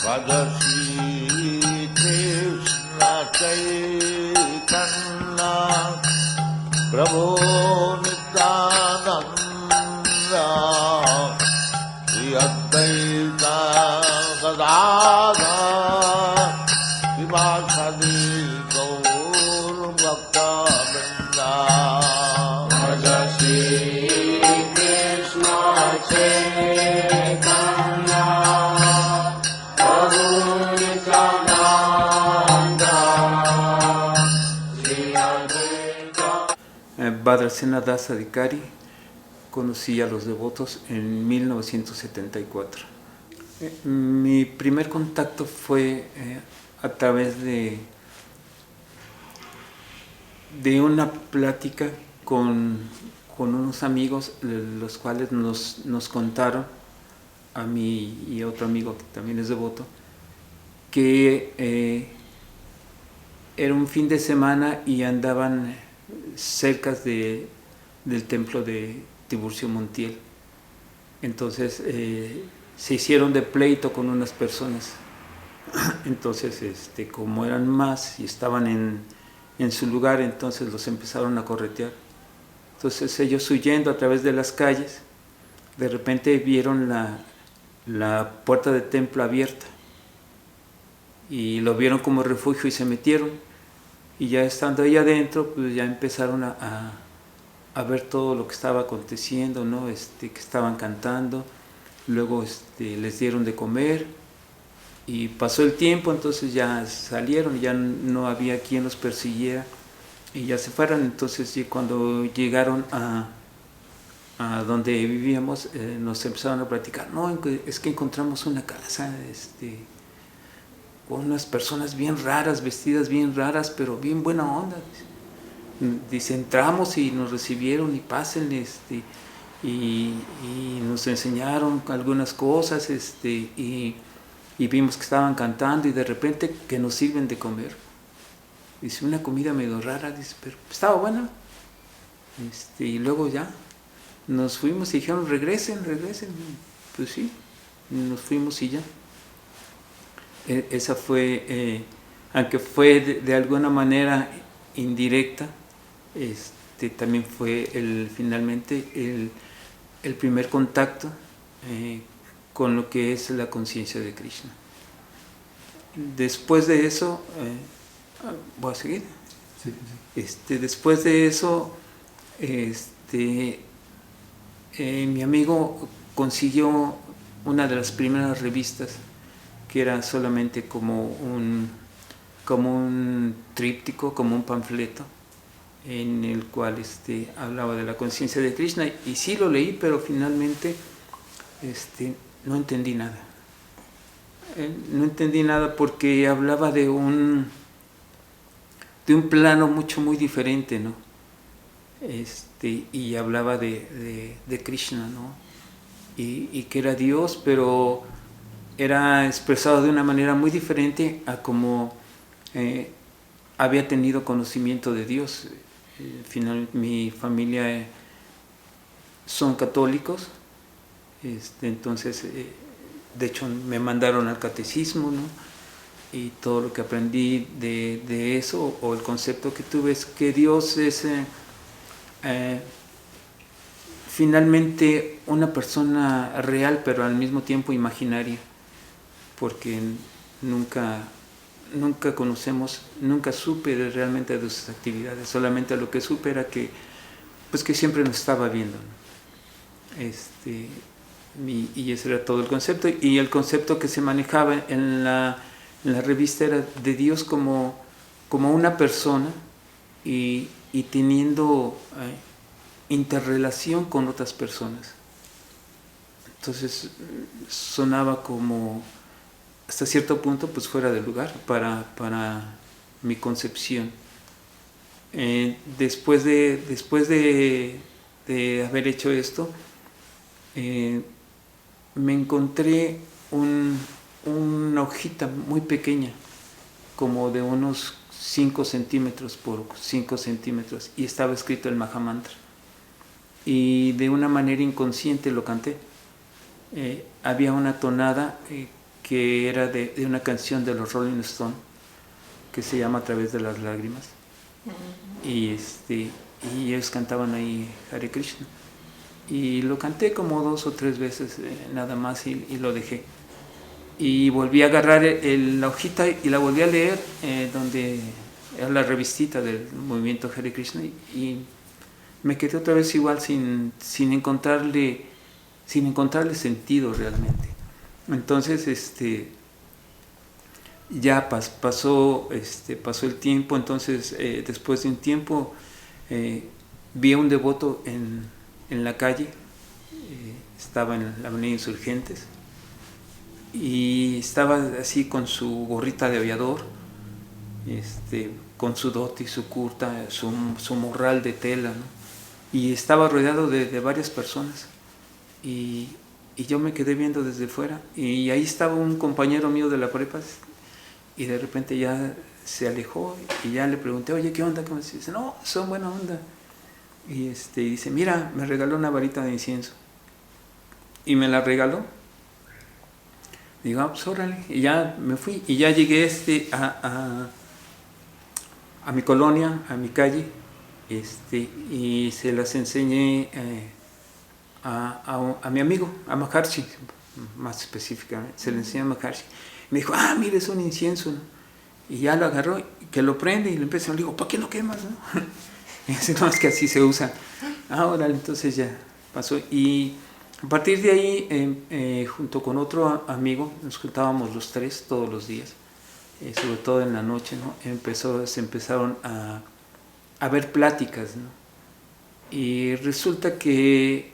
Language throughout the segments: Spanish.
Radha Shri Krishna Chaitanya Prabhu Nityananda Shri Advaita Gadadhar Srivasadi Gaur Bhakta Vrinda. Radha Shri Krishna Chaitanya Prabhu Nityananda Shri Advaita. Bhadrasena Das Adhikari conocí a los devotos en 1974. Mi primer contacto fue a través de una plática con unos amigos, los cuales nos contaron, a mí y a otro amigo que también es devoto, que era un fin de semana y andaban cerca del templo de Tiburcio Montiel. Entonces se hicieron de pleito con unas personas. Entonces como eran más y estaban en su lugar, entonces los empezaron a corretear. Entonces ellos, huyendo a través de las calles, de repente vieron la puerta del templo abierta y lo vieron como refugio y se metieron, y ya estando ahí adentro, pues ya empezaron a ver todo lo que estaba aconteciendo, ¿no? Que estaban cantando. Luego les dieron de comer y pasó el tiempo, entonces ya salieron, ya no había quien los persiguiera y ya se fueron. Entonces cuando llegaron a donde vivíamos, nos empezaron a platicar: no, es que encontramos una casa con unas personas bien raras, vestidas bien raras, pero bien buena onda. Dice, entramos y nos recibieron y pasen, y nos enseñaron algunas cosas, y vimos que estaban cantando, y de repente que nos sirven de comer. Dice, una comida medio rara, dice, pero estaba buena. Y luego ya nos fuimos y dijeron, regresen. Pues sí, nos fuimos y ya. Esa fue, aunque fue de alguna manera indirecta, también fue finalmente el primer contacto con lo que es la conciencia de Krishna. Después de eso, ¿voy a seguir? Sí. Después de eso, mi amigo consiguió una de las primeras revistas, que era solamente como un tríptico, como un panfleto, en el cual hablaba de la conciencia de Krishna, y sí lo leí, pero finalmente no entendí nada. No entendí nada porque hablaba de un plano muy diferente, ¿no? Y hablaba de Krishna, ¿no? Y que era Dios, pero era expresado de una manera muy diferente a como había tenido conocimiento de Dios. Mi familia son católicos, entonces de hecho me mandaron al catecismo, ¿no? Y todo lo que aprendí de eso, o el concepto que tuve, es que Dios es finalmente una persona real, pero al mismo tiempo imaginaria, porque nunca conocemos, nunca supe realmente de sus actividades. Solamente lo que supe era que siempre nos estaba viendo, ¿no? Y ese era todo el concepto. Y el concepto que se manejaba en la revista era de Dios como una persona, y teniendo interrelación con otras personas. Entonces sonaba como, hasta cierto punto, pues fuera de lugar para mi concepción. Después de haber hecho esto, me encontré una hojita muy pequeña, como de unos 5 centímetros por 5 centímetros, y estaba escrito el Mahamantra, y de una manera inconsciente lo canté. Había una tonada que era de una canción de los Rolling Stones que se llama A través de las lágrimas. Y ellos cantaban ahí Hare Krishna. Y lo canté como 2 o 3 veces nada más y lo dejé. Y volví a agarrar la hojita y la volví a leer, donde era la revistita del movimiento Hare Krishna, y me quedé otra vez igual sin encontrarle sentido realmente. Entonces ya pasó el tiempo. Entonces después de un tiempo vi a un devoto en la calle, estaba en la avenida Insurgentes, y estaba así con su gorrita de aviador, con su dhoti, su kurta, su morral de tela, ¿no? Y estaba rodeado de varias personas, y yo me quedé viendo desde fuera, y ahí estaba un compañero mío de la prepa, y de repente ya se alejó, y ya le pregunté, oye, ¿qué onda? ¿Cómo se dice? No, son buena onda. Y dice, mira, me regaló una varita de incienso, y me la regaló. Digo, pues órale, y ya me fui, y ya llegué a mi colonia, a mi calle, y se las enseñé a mi amigo, a Maharshi, más específicamente, se le enseñé a Maharshi. Me dijo, mire, es un incienso, ¿no? Y ya lo agarró, que lo prende, y le empezó, le digo, ¿para qué lo quemas, no? Y dice, no, es que así se usa. Órale, entonces ya pasó. Y a partir de ahí, junto con otro amigo, nos juntábamos los 3 todos los días, sobre todo en la noche, ¿no? Se empezaron a haber pláticas, ¿no? Y resulta que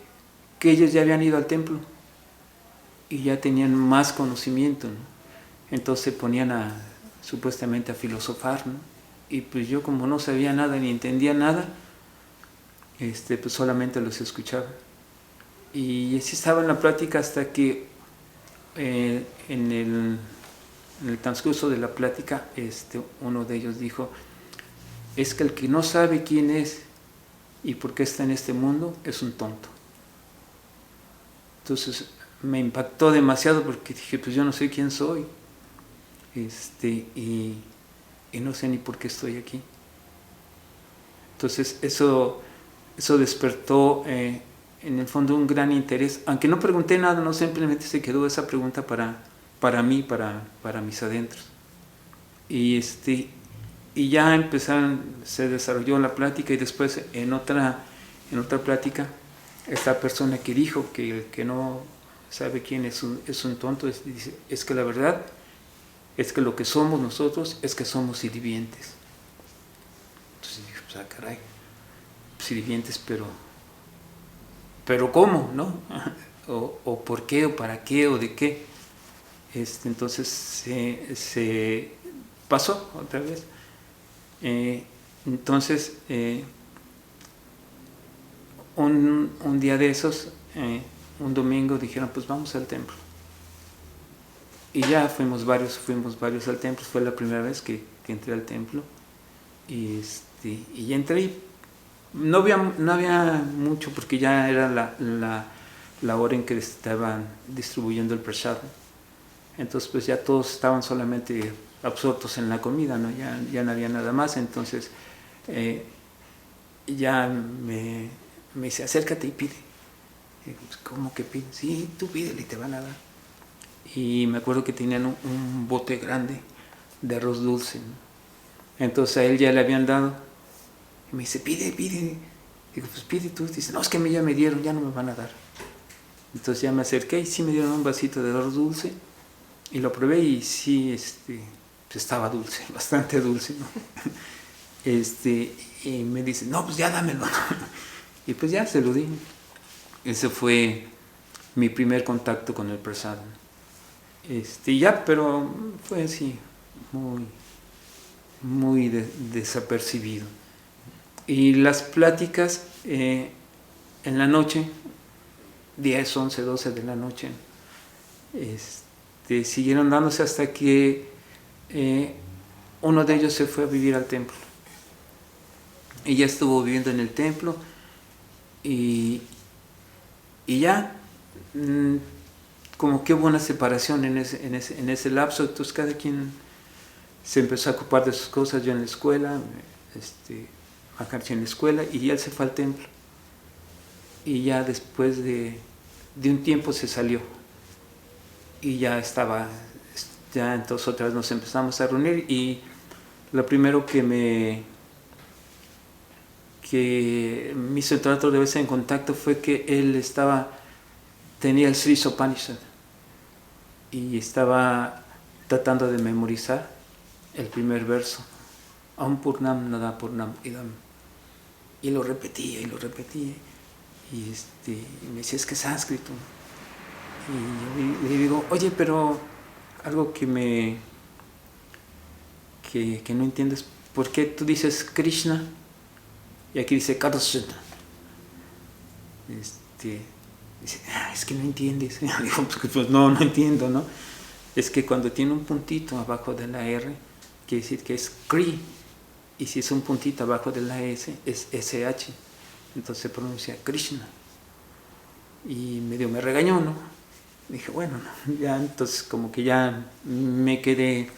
ellos ya habían ido al templo y ya tenían más conocimiento, ¿no? Entonces se ponían supuestamente a filosofar, ¿no? Y pues yo, como no sabía nada ni entendía nada, pues solamente los escuchaba. Y así estaba en la plática hasta que en el transcurso de la plática, uno de ellos dijo, es que el que no sabe quién es y por qué está en este mundo es un tonto. Entonces me impactó demasiado, porque dije, pues yo no sé quién soy, y no sé ni por qué estoy aquí. Entonces eso despertó en el fondo un gran interés, aunque no pregunté nada, no, simplemente se quedó esa pregunta para mí, para mis adentros. Y ya se desarrolló la plática, y después en otra plática, esta persona que dijo que el que no sabe quién es un tonto, dice, es que la verdad es que lo que somos nosotros es que somos sirvientes. Entonces dije, pues caray, sirvientes, pero ¿cómo? ¿No? o ¿por qué? ¿O para qué? ¿O de qué? Entonces se pasó otra vez. Entonces un día de esos, un domingo, dijeron, pues vamos al templo. Y ya fuimos varios al templo. Fue la primera vez que entré al templo, y ya entré, y no había mucho, porque ya era la hora en que estaban distribuyendo el prasad. Entonces pues ya todos estaban solamente absortos en la comida, ¿no? Ya no había nada más. Entonces ya me dice, acércate y pide. Y digo, ¿cómo que pide? Sí, tú pídele y te van a dar. Y me acuerdo que tenían un bote grande de arroz dulce, ¿no? Entonces a él ya le habían dado, y me dice, pide. Digo, pues pide tú. Dice, no, es que a mí ya me dieron, ya no me van a dar. Entonces ya me acerqué, y sí me dieron un vasito de arroz dulce, y lo probé, y sí, pues estaba dulce, bastante dulce, ¿no? Y me dice, no, pues ya dámelo. Y pues ya se lo di. Ese fue mi primer contacto con el prasad. Ya, pero fue así, muy desapercibido. Y las pláticas en la noche, 10, 11, 12 de la noche, siguieron dándose hasta que uno de ellos se fue a vivir al templo. Ella estuvo viviendo en el templo, y ya como que hubo una separación en ese lapso. Entonces cada quien se empezó a ocupar de sus cosas. Yo en la escuela, Macarchi en la escuela, y él se fue al templo. Y ya después de un tiempo se salió. Y ya entonces otra vez nos empezamos a reunir, y lo primero que me hizo entrar otra vez en contacto fue que él tenía el Sri Sopanishad y estaba tratando de memorizar el primer verso, Om Purnam Nada Purnam Idam, y lo repetía, y me decía, es que es sánscrito. Y yo le digo, oye, pero algo que no entiendo es por qué tú dices Krishna y aquí dice Kadashana. Dice, es que no entiendes. Y digo, pues no entiendo, ¿no? Es que cuando tiene un puntito abajo de la R, quiere decir que es Kri, y si es un puntito abajo de la S, es SH, entonces se pronuncia Krishna. Y medio me regañó, ¿no? Dije, bueno, ya entonces como que ya me quedé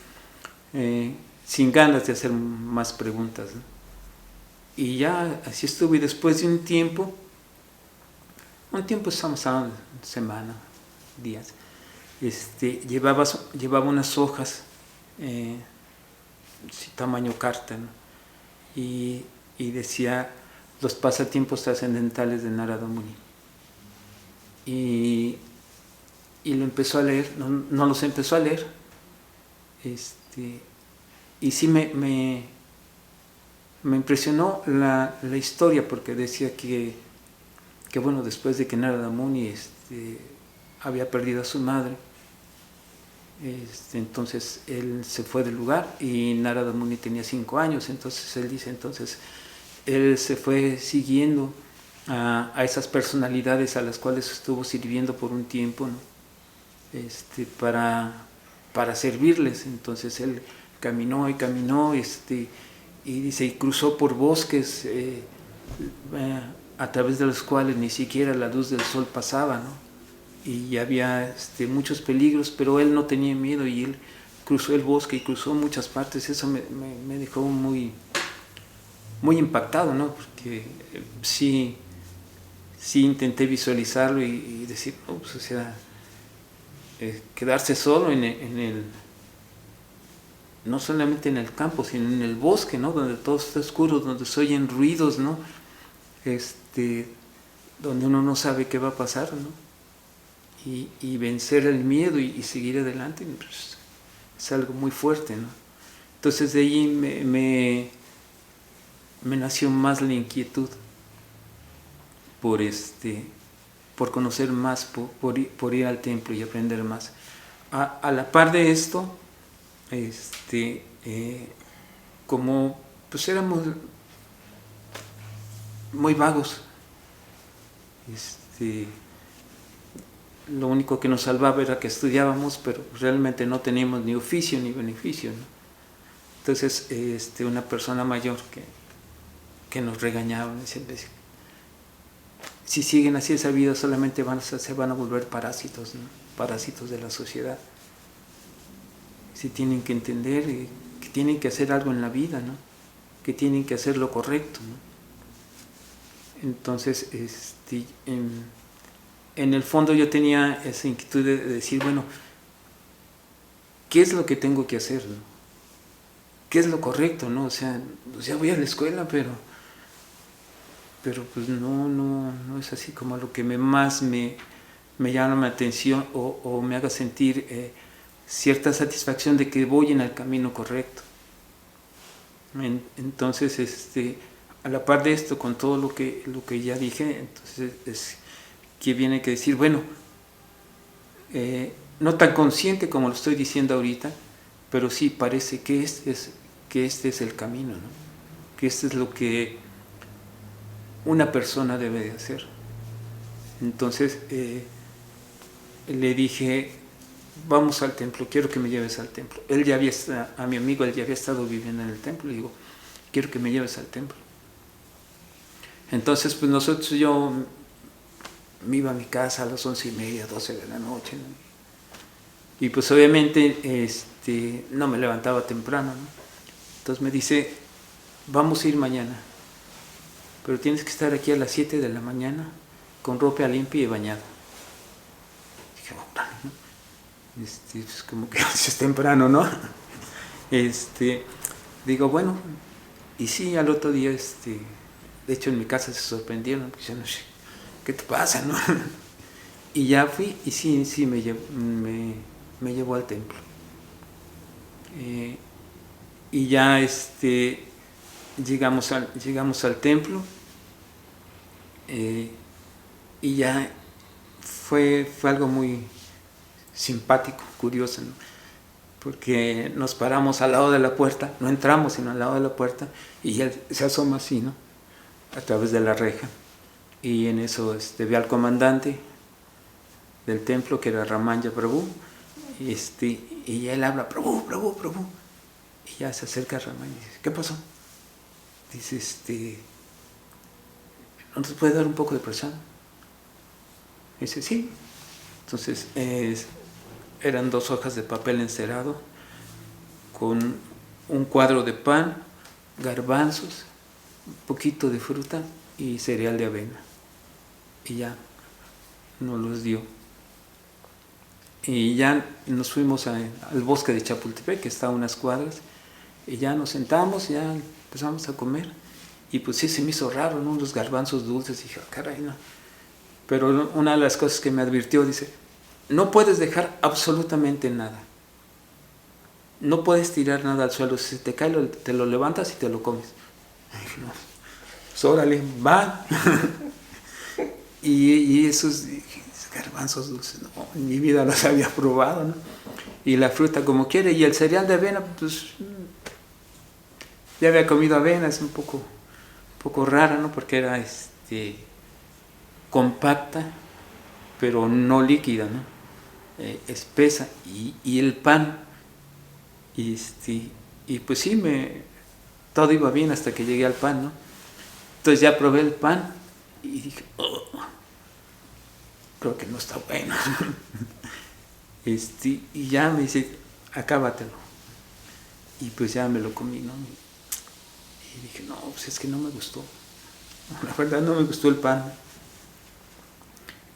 sin ganas de hacer más preguntas, ¿no? Y ya así estuve, y después de un tiempo estamos hablando de semana, días, llevaba unas hojas, tamaño carta, ¿no? Y decía los pasatiempos trascendentales de Narada Muni. Y lo empezó a leer, no los empezó a leer, y sí me impresionó la historia, porque decía que bueno, después de que Narada Muni había perdido a su madre, entonces él se fue del lugar, y Narada Muni tenía 5 años, entonces él dice, él se fue siguiendo a esas personalidades a las cuales estuvo sirviendo por un tiempo, ¿no? Para servirles. Entonces él caminó, y dice, y cruzó por bosques a través de los cuales ni siquiera la luz del sol pasaba, ¿no? Y había muchos peligros, pero él no tenía miedo, y él cruzó el bosque y cruzó muchas partes. Eso me dejó muy, muy impactado, ¿no? Porque sí intenté visualizarlo y decir, pues, o sea, quedarse solo no solamente en el campo, sino en el bosque, ¿no? Donde todo está oscuro, donde se oyen ruidos, ¿no? Donde uno no sabe qué va a pasar, ¿no? Y vencer el miedo y seguir adelante, pues, es algo muy fuerte, ¿no? Entonces de ahí me nació más la inquietud por conocer más, por ir al templo y aprender más. A la par de esto, como pues éramos muy vagos, lo único que nos salvaba era que estudiábamos, pero realmente no teníamos ni oficio ni beneficio, ¿no? Entonces una persona mayor que nos regañaba, decía, si siguen así esa vida solamente se van a volver parásitos, ¿no? Parásitos de la sociedad. Si tienen que entender que tienen que hacer algo en la vida, ¿no? Que tienen que hacer lo correcto, ¿no? Entonces, en el fondo yo tenía esa inquietud de decir, bueno, ¿qué es lo que tengo que hacer, ¿no? ¿Qué es lo correcto, no? O sea, pues ya voy a la escuela, pero pues no es así como lo que más me llama la atención o me haga sentir cierta satisfacción de que voy en el camino correcto. Entonces, a la par de esto, con todo lo que ya dije, entonces es que viene que decir, bueno, no tan consciente como lo estoy diciendo ahorita, pero sí parece que este es el camino, ¿no? Que este es lo que una persona debe de hacer. Entonces le dije, vamos al templo, quiero que me lleves al templo. A mi amigo, él ya había estado viviendo en el templo, le digo, quiero que me lleves al templo. Entonces, pues yo me iba a mi casa a las 11:30, 12 de la noche, ¿no? Y pues obviamente no me levantaba temprano, ¿no? Entonces me dice, vamos a ir mañana, pero tienes que estar aquí a las 7 de la mañana con ropa limpia y bañada. Dije, órale, ¿no? Pues como que es temprano, ¿no? Digo, bueno, y sí, al otro día, de hecho en mi casa se sorprendieron, porque no sé, ¿qué te pasa, no? Y ya fui, y sí me llevó al templo. Y ya llegamos al templo, y ya fue algo muy simpático, curioso, ¿no? Porque nos paramos al lado de la puerta, no entramos sino al lado de la puerta, y él se asoma así, ¿no? A través de la reja, y en eso ve al comandante del templo, que era Ramanya Prabhu, y él habla, Prabhu, Prabhu, Prabhu, y ya se acerca a Ramanya y dice, ¿qué pasó? Dice, ¿no nos puede dar un poco de prasad? Dice, sí. Entonces eran 2 hojas de papel encerado con un cuadro de pan, garbanzos, un poquito de fruta y cereal de avena. Y ya nos los dio. Y ya nos fuimos al bosque de Chapultepec, que está a unas cuadras, y ya nos sentamos, ya empezamos a comer. Y pues sí, se me hizo raro, ¿no? Los garbanzos dulces. Y dije, caray, no. Pero una de las cosas que me advirtió, dice, no puedes dejar absolutamente nada. No puedes tirar nada al suelo. Si te cae, te lo levantas y te lo comes. Y dije, no, pues órale, va. y esos garbanzos dulces, no, en mi vida los había probado, ¿no? Y la fruta como quiere. Y el cereal de avena, pues ya había comido avena, es un poco rara, ¿no? Porque era compacta, pero no líquida, ¿no? Espesa, y el pan, y pues sí, todo iba bien hasta que llegué al pan, ¿no? Entonces ya probé el pan y dije, oh, creo que no está bueno. Y ya me dice, acábatelo. Y pues ya me lo comí, ¿no? Y dije, no, pues es que no me gustó. La verdad no me gustó el pan.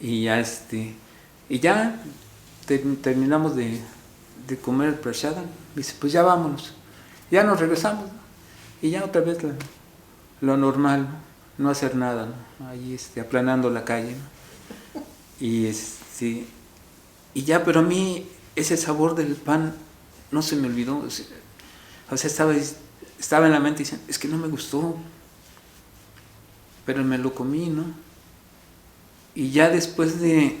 Y ya terminamos de comer el prashadam. Dice, pues ya vámonos. Ya nos regresamos, ¿no? Y ya otra vez lo normal, ¿no? No hacer nada, ¿no? Ahí aplanando la calle, ¿no? Y ya, pero a mí ese sabor del pan no se me olvidó. O sea, estaba en la mente diciendo, es que no me gustó. Pero me lo comí, ¿no? Y ya después de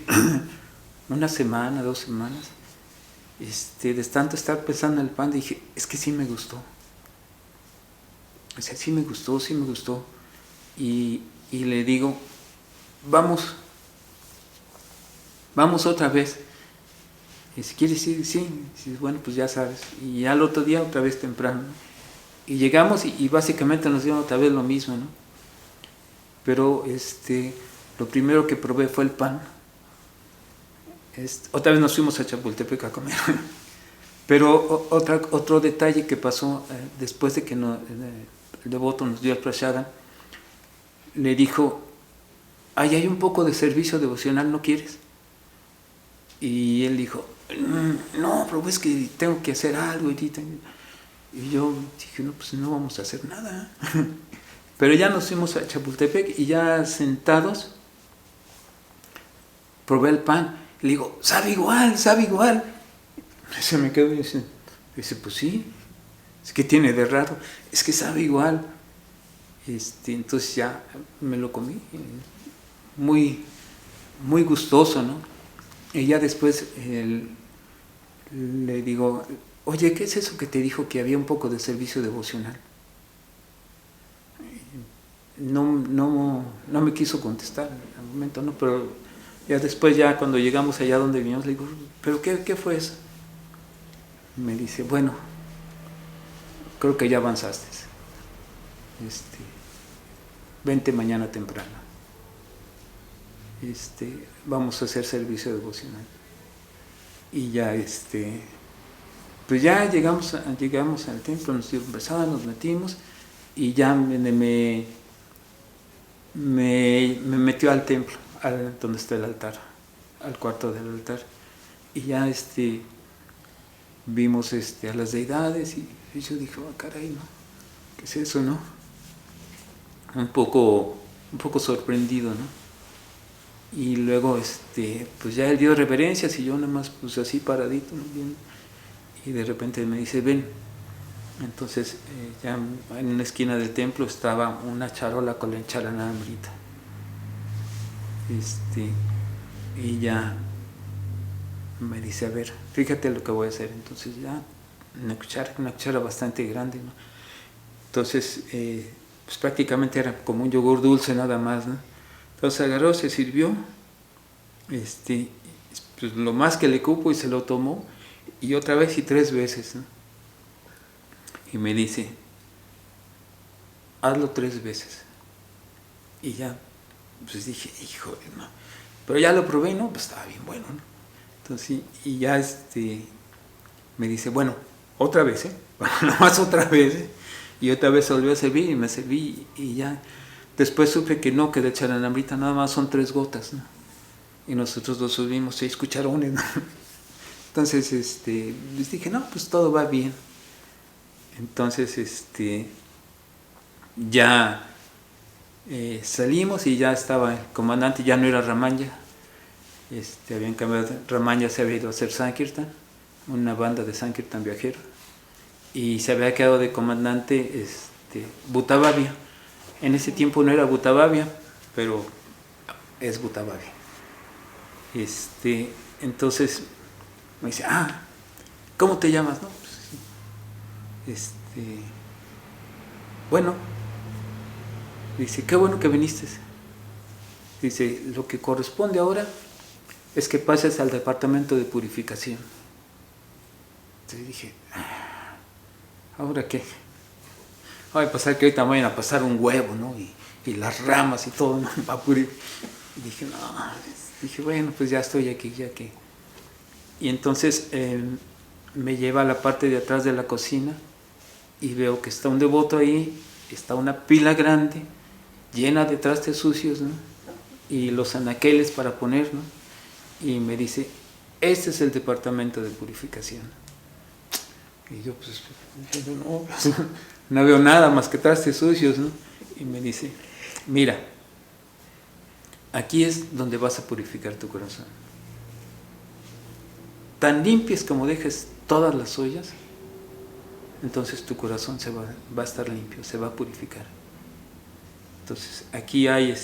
una semana, 2 semanas, de tanto estar pensando en el pan, dije, es que sí me gustó. O sea, sí me gustó. Y le digo, vamos otra vez. Y si quieres ir, sí. Bueno, pues ya sabes. Y ya el otro día, otra vez temprano, ¿no? Y llegamos y básicamente nos dieron otra vez lo mismo, ¿no? Pero lo primero que probé fue el pan. Otra vez nos fuimos a Chapultepec a comer. Pero otro detalle que pasó después de que el devoto nos dio el prashadam, le dijo, ahí hay un poco de servicio devocional, ¿no quieres? Y él dijo, no, pero es que tengo que hacer algo. Y yo dije, no, pues no vamos a hacer nada. Pero ya nos fuimos a Chapultepec y ya sentados, probé el pan. Le digo, sabe igual. Se me quedó y dice, pues sí, es que tiene de raro, es que sabe igual. Entonces ya me lo comí, muy, muy gustoso, ¿no? Y ya después le digo, oye, ¿qué es eso que te dijo que había un poco de servicio devocional? No me quiso contestar en el momento, ¿no? Pero ya después, ya cuando llegamos allá donde vinimos, le digo, ¿pero qué fue eso? Me dice, bueno, creo que ya avanzaste. Vente mañana temprano. Vamos a hacer servicio devocional. Y ya pues ya llegamos al templo, nos dieron besada, nos metimos y ya me metió al templo, donde está el altar, al cuarto del altar. Y ya vimos a las deidades y yo dije, oh, caray, ¿no? ¿Qué es eso, no? Un poco sorprendido, ¿no? Y luego pues ya él dio reverencias y yo nada más pues así paradito, ¿no? Bien. Y de repente me dice, ven. Entonces ya en una esquina del templo estaba una charola con la charanamrita. Y ya me dice, a ver, fíjate lo que voy a hacer. Entonces ya una cuchara bastante grande, ¿no? Entonces pues prácticamente era como un yogur dulce nada más, ¿no? Entonces agarró, se sirvió, pues lo más que le cupo y se lo tomó, y otra vez y 3 veces, ¿no? Y me dice, hazlo 3 veces. Y ya, pues dije, híjole, no. Pero ya lo probé, ¿no? Pues estaba bien bueno, ¿no? Entonces, y ya me dice, bueno, otra vez, nomás otra vez, Y otra vez se volvió a servir y me serví y ya. Después supe que no, que de charanamrita nada más son 3 gotas, ¿no? Y nosotros lo subimos 6 cucharones, ¿no? Entonces, les dije, no, pues todo va bien. Entonces, ya salimos y ya estaba el comandante, ya no era Ramanya. Habían cambiado, Ramanya se había ido a hacer Sankirtan, una banda de Sankirtan viajero. Y se había quedado de comandante Bhutabhavya. En ese tiempo no era Bhutabhavya, pero es Bhutabhavya. Entonces me dice, ¿cómo te llamas? No? Pues, bueno, dice, qué bueno que viniste. Dice, lo que corresponde ahora es que pases al departamento de purificación. Entonces dije, ¿ahora qué? Va a pasar que ahorita vayan a pasar un huevo, ¿no? Y las ramas y todo, ¿no? Va a purificar. Y dije, no. Dije, bueno, pues ya estoy aquí, ya que. Y entonces me lleva a la parte de atrás de la cocina y veo que está un devoto ahí, está una pila grande, llena de trastes sucios, ¿no? Y los anaqueles para poner, ¿no? Y me dice, este es el departamento de purificación. Y yo, pues, no veo nada más que trastes sucios, ¿no? Y me dice, mira, aquí es donde vas a purificar tu corazón. Tan limpias como dejes todas las ollas, entonces tu corazón va a estar limpio, se va a purificar. Entonces aquí hay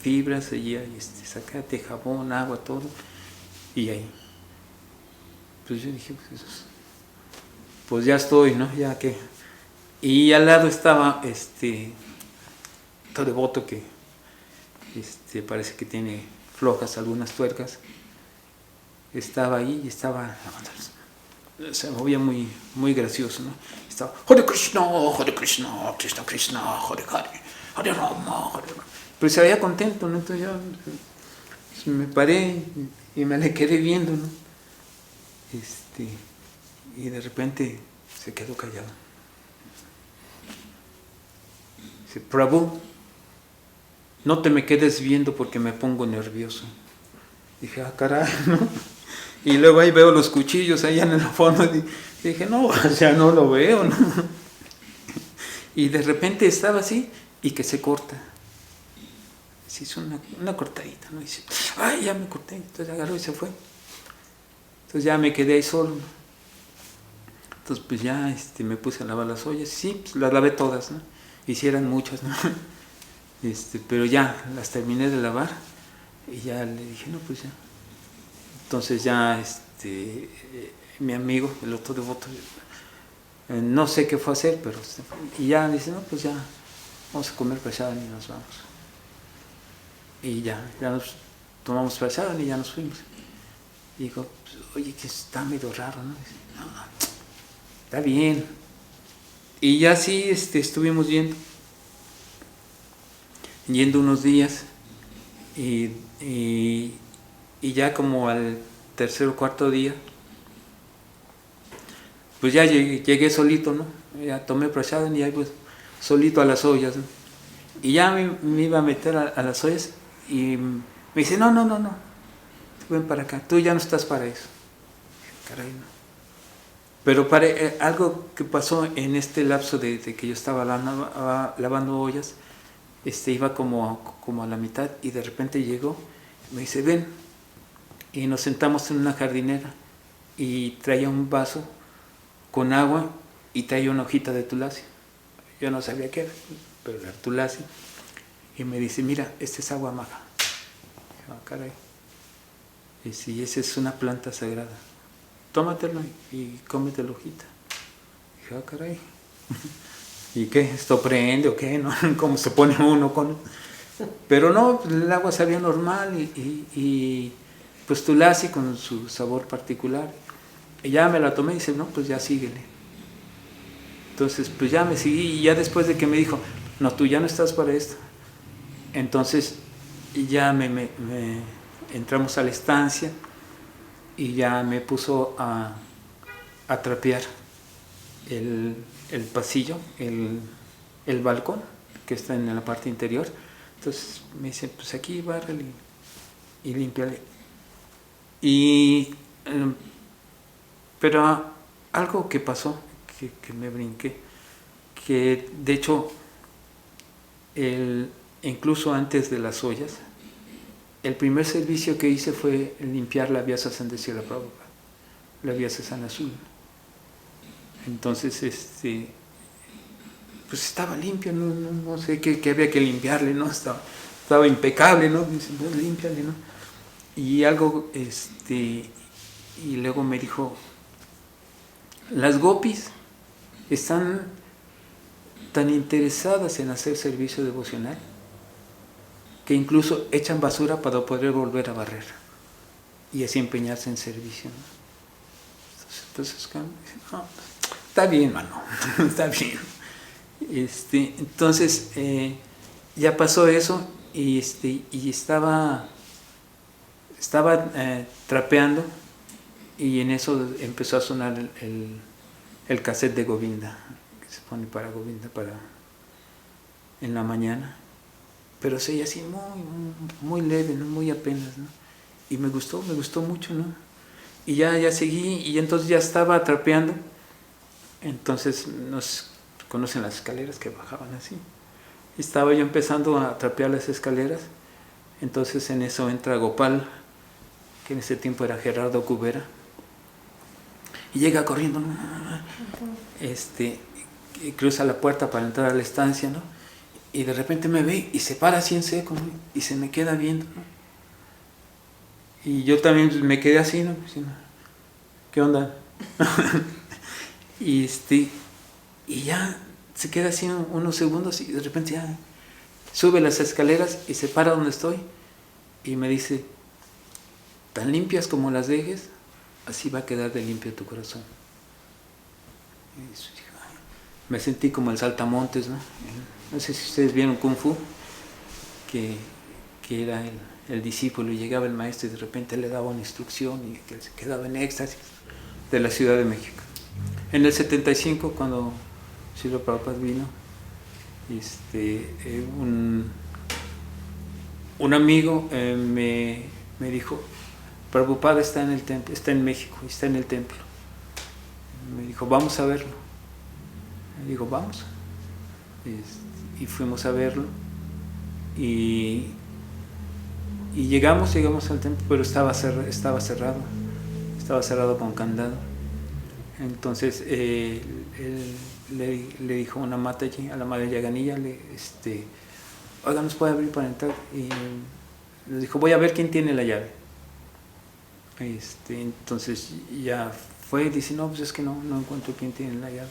fibras, allí hay zacate, jabón, agua, todo, y ahí. Pues yo dije, pues ya estoy, ¿no? Ya que. Y al lado estaba todo devoto que parece que tiene flojas algunas tuercas. Estaba ahí y se movía muy, muy gracioso, ¿no? Estaba Hare Krishna, Krishna Krishna, Hare Hare, Hare Rama, Hare Rama. Pero se veía contento, ¿no? Entonces yo me paré y me le quedé viendo, ¿no? Y de repente se quedó callado. Dice, Prabhu, no te me quedes viendo porque me pongo nervioso. Dije, caray, ¿no? Y luego ahí veo los cuchillos allá en el fondo. Y dije, no, o sea, no lo veo, ¿no? Y de repente estaba así y que se corta. Se hizo una cortadita, ¿no? Y dice, ay, ya me corté. Entonces agarró y se fue. Entonces ya me quedé ahí solo, ¿no? Entonces pues ya me puse a lavar las ollas. Sí, pues las lavé todas, ¿no? Hicieran muchas, ¿no? Pero ya las terminé de lavar y ya le dije, no, pues ya. Entonces ya mi amigo, el otro devoto, no sé qué fue a hacer, pero y ya dice, no, pues ya vamos a comer prasad y nos vamos. Y ya nos tomamos prasad y ya nos fuimos. Y digo, pues, oye, que está medio raro, ¿no? Dice, no, está bien. Y ya sí estuvimos yendo unos días y ya como al tercer o cuarto día, pues ya llegué solito, ¿no? Ya tomé prasada y ahí pues solito a las ollas, ¿no? Y ya me iba a meter a las ollas y me dice, no, ven para acá, tú ya no estás para eso. Caray, no. Pero algo que pasó en este lapso de que yo estaba lavando ollas, iba como a la mitad y de repente llegó, me dice, ven, y nos sentamos en una jardinera y traía un vaso con agua y traía una hojita de tulasia. Yo no sabía qué era, pero era tulasia. Y me dice, mira, esta es agua maja. Y yo, ah, caray. Y si esa es una planta sagrada, tómatelo y cómete la hojita. Y dije, ah, caray. ¿Y qué? ¿Esto prende o qué? ¿No? ¿Cómo se pone uno con...? Pero no, el agua sabía normal y pues tulasia con su sabor particular. Y ya me la tomé y dice, no, pues ya síguele. Entonces, pues ya me seguí y ya después de que me dijo, no, tú ya no estás para esto. Entonces, ya entramos a la estancia y ya me puso a trapear el pasillo, el balcón que está en la parte interior. Entonces me dice, pues aquí bárrale y límpiale. Pero algo que pasó, que me brinqué, que de hecho, incluso antes de las ollas, el primer servicio que hice fue limpiar la Vyasa Sandesila Prabhupada, la Vyasa San Azul. Entonces, pues estaba limpio, no sé qué había que limpiarle, ¿no? Estaba impecable, ¿no? Dice, pues límpiale, ¿no? Y algo, y luego me dijo, las gopis están tan interesadas en hacer servicio devocional que incluso echan basura para poder volver a barrer y así empeñarse en servicio, ¿no? Entonces no, está bien, mano, está bien. Entonces ya pasó eso y estaba trapeando y en eso empezó a sonar el cassette de Govinda, que se pone para Govinda en la mañana, pero se oía así muy leve, ¿no? Muy apenas, ¿no? Y me gustó mucho, ¿no? Y ya seguí y entonces ya estaba trapeando. Entonces nos conocen las escaleras que bajaban así. Estaba yo empezando a trapear las escaleras. Entonces en eso entra Gopal, que en ese tiempo era Gerardo Cubera, y llega corriendo, y cruza la puerta para entrar a la estancia, ¿no? Y de repente me ve y se para así en seco, ¿no? Y se me queda viendo, ¿no? Y yo también me quedé así, ¿no? ¿Qué onda? y ya se queda así unos segundos y de repente ya sube las escaleras y se para donde estoy y me dice, tan limpias como las dejes, así va a quedar de limpio tu corazón. Me sentí como el saltamontes, ¿no? No sé si ustedes vieron Kung Fu, que era el discípulo y llegaba el maestro y de repente le daba una instrucción y que se quedaba en éxtasis, de la Ciudad de México. En el 75, cuando Srila Prabhupada vino, un amigo me dijo, Prabhupada está en el templo, está en México, está en el templo. Me dijo, vamos a verlo. Me dijo, vamos. Y fuimos a verlo. Y llegamos al templo, pero estaba cerrado con candado. Entonces él le dijo a una Mataji, a la madre Yaganilla, oiga, ¿nos puede abrir para entrar? Y le dijo, voy a ver quién tiene la llave. Entonces ya fue y dice, no, pues es que no encuentro quién tiene la llave.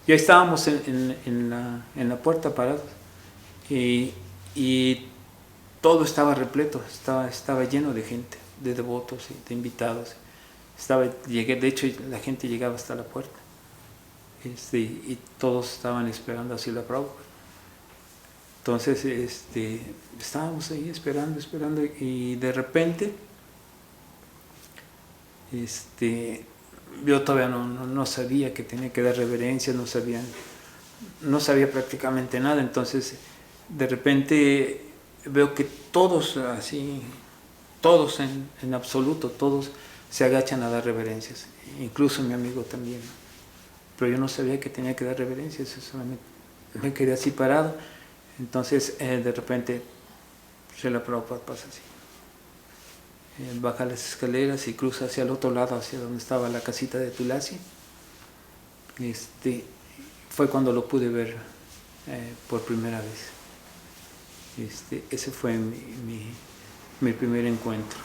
Ya estábamos en la puerta parados y todo estaba repleto, estaba lleno de gente, de devotos, de invitados. De hecho la gente llegaba hasta la puerta y todos estaban esperando así la Prabhupada. Entonces estábamos ahí esperando y de repente Yo todavía no sabía que tenía que dar reverencias, no sabía prácticamente nada. Entonces de repente veo que todos así, todos en absoluto, todos se agachan a dar reverencias, incluso mi amigo también, pero yo no sabía que tenía que dar reverencias, solamente me quedé así parado. Entonces de repente Srila Prabhupada pasa así, baja las escaleras y cruza hacia el otro lado, hacia donde estaba la casita de Tulasi. Fue cuando lo pude ver por primera vez. Ese fue mi primer encuentro.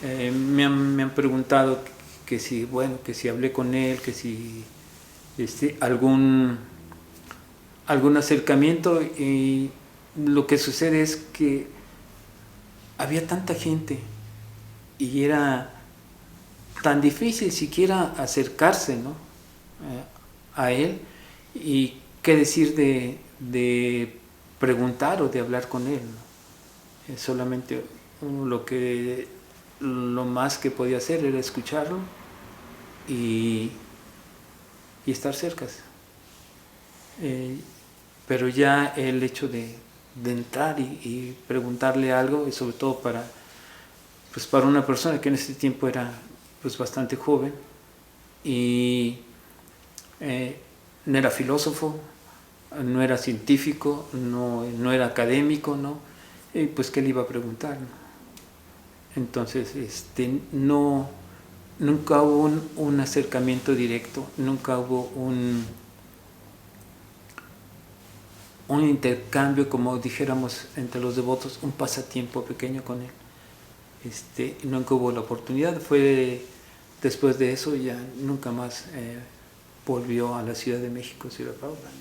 Me han preguntado que si hablé con él, que si algún acercamiento, y lo que sucede es que había tanta gente y era tan difícil siquiera acercarse, ¿no? A él, y qué decir de preguntar o de hablar con él, ¿no? Solamente lo más que podía hacer era escucharlo y estar cerca. Pero ya el hecho de entrar y preguntarle algo, y sobre todo para una persona que en ese tiempo era pues bastante joven y no era filósofo, no era científico, no era académico, ¿no? Pues qué le iba a preguntar, ¿no? Entonces nunca hubo un acercamiento directo, nunca hubo un intercambio, como dijéramos entre los devotos, un pasatiempo pequeño con él. Nunca hubo la oportunidad. Fue después de eso, ya nunca más volvió a la Ciudad de México, Srila Prabhupada.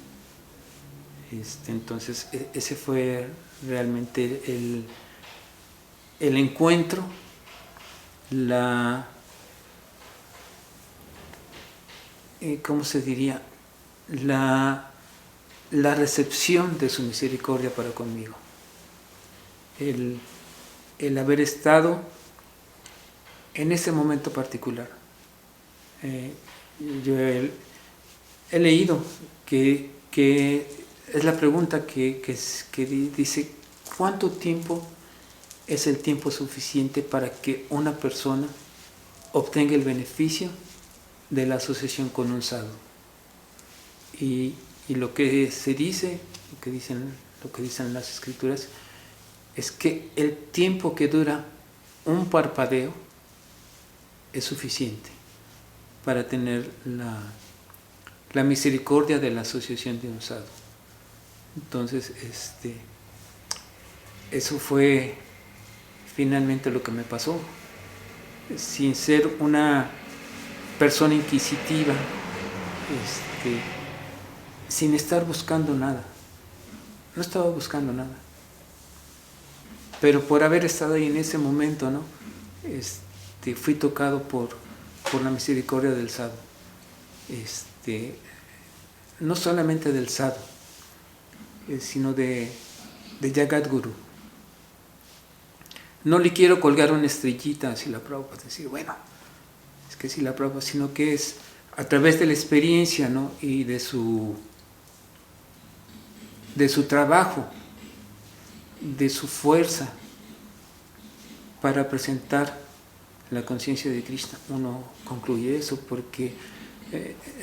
Entonces ese fue realmente el encuentro, ¿cómo se diría? La recepción de su misericordia para conmigo. El haber estado en ese momento particular. Yo he leído que es la pregunta que dice: ¿cuánto tiempo es el tiempo suficiente para que una persona obtenga el beneficio de la asociación con un sadhu? Y lo que se dice, lo que dicen las escrituras, es que el tiempo que dura un parpadeo es suficiente para tener la misericordia de la asociación de un sadhu. Entonces, eso fue finalmente lo que me pasó. Sin ser una persona inquisitiva, sin estar buscando nada. No estaba buscando nada. Pero por haber estado ahí en ese momento, ¿no? Fui tocado por la misericordia del sadhu. No solamente del sadhu, sino de Jagadguru. No le quiero colgar una estrellita a Srila Prabhupada, decir, bueno, es que Srila Prabhupada, sino que es a través de la experiencia, ¿no? Y de su trabajo, de su fuerza para presentar la conciencia de Krishna. Uno concluye eso, porque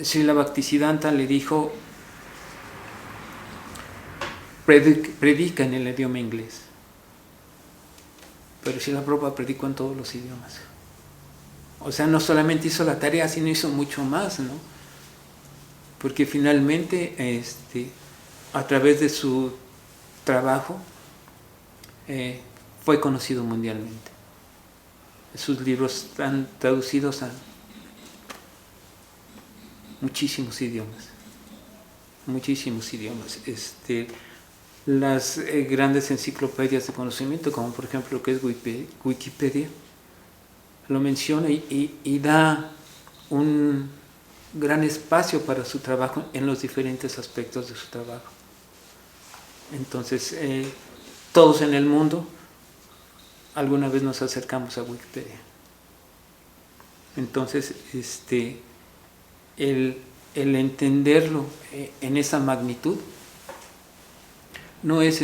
Srila Bhaktisiddhanta le dijo: predica en el idioma inglés. Pero Srila Prabhupada predicó en todos los idiomas. O sea, no solamente hizo la tarea, sino hizo mucho más, ¿no? Porque finalmente, a través de su trabajo, fue conocido mundialmente. Sus libros están traducidos a muchísimos idiomas. Las grandes enciclopedias de conocimiento, como por ejemplo lo que es Wikipedia, lo menciona y da un gran espacio para su trabajo en los diferentes aspectos de su trabajo. Entonces, todos en el mundo alguna vez nos acercamos a Wikipedia. Entonces, el entenderlo en esa magnitud no es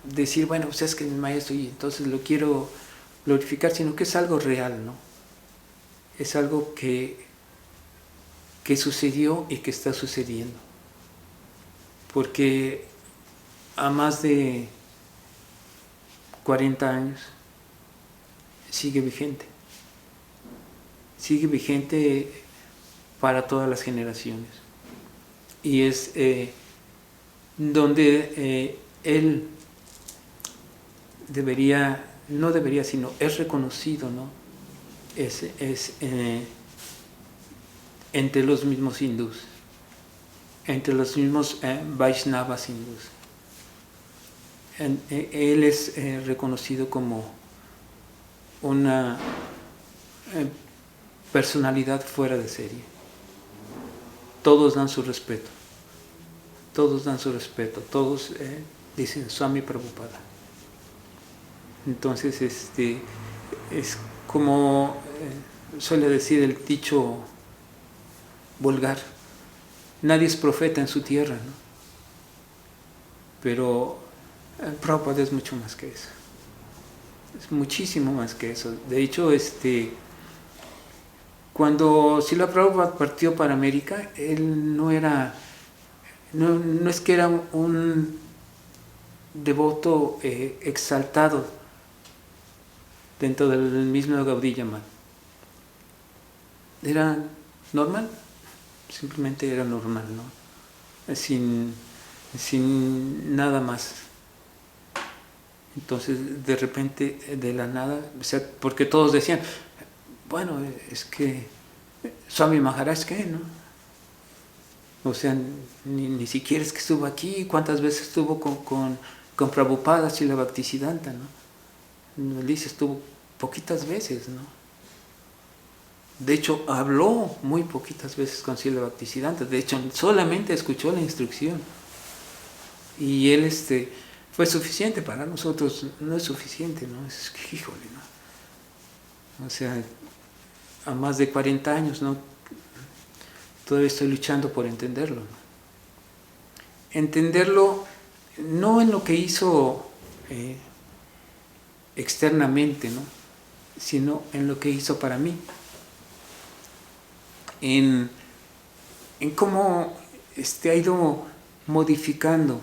decir, bueno, pues es que es mi maestro y entonces lo quiero glorificar, sino que es algo real, ¿no? Es algo que sucedió y que está sucediendo. Porque a más de 40 años sigue vigente. Sigue vigente para todas las generaciones. Y es donde él no debería, sino es reconocido, ¿no? Es entre los mismos hindús, entre los mismos Vaishnavas hindús. Él es reconocido como una personalidad fuera de serie. Todos dan su respeto. Todos dan su respeto. Todos dicen Swami Prabhupada. Entonces, es como suele decir el dicho vulgar: nadie es profeta en su tierra, ¿no? Pero Prabhupada es mucho más que eso. Es muchísimo más que eso. De hecho, cuando Srila Prabhupada partió para América, él no es que era un devoto exaltado dentro del mismo Gaudiya Math. Era normal, simplemente era normal, ¿no? Sin nada más. Entonces, de repente, de la nada, o sea, porque todos decían, bueno, es que Swami Maharaj, ¿qué, no? O sea, ni siquiera es que estuvo aquí. ¿Cuántas veces estuvo con Prabhupada, Srila Bhaktisiddhanta, no? Él dice, estuvo poquitas veces, ¿no? De hecho, habló muy poquitas veces con Srila Bhaktisiddhanta. De hecho, solamente escuchó la instrucción. Y él, fue suficiente. Para nosotros no es suficiente, ¿no? Es que, híjole, ¿no? O sea, a más de 40 años, ¿no? Todavía estoy luchando por entenderlo, ¿no? Entenderlo no en lo que hizo externamente, ¿no? Sino en lo que hizo para mí. En cómo ha ido modificando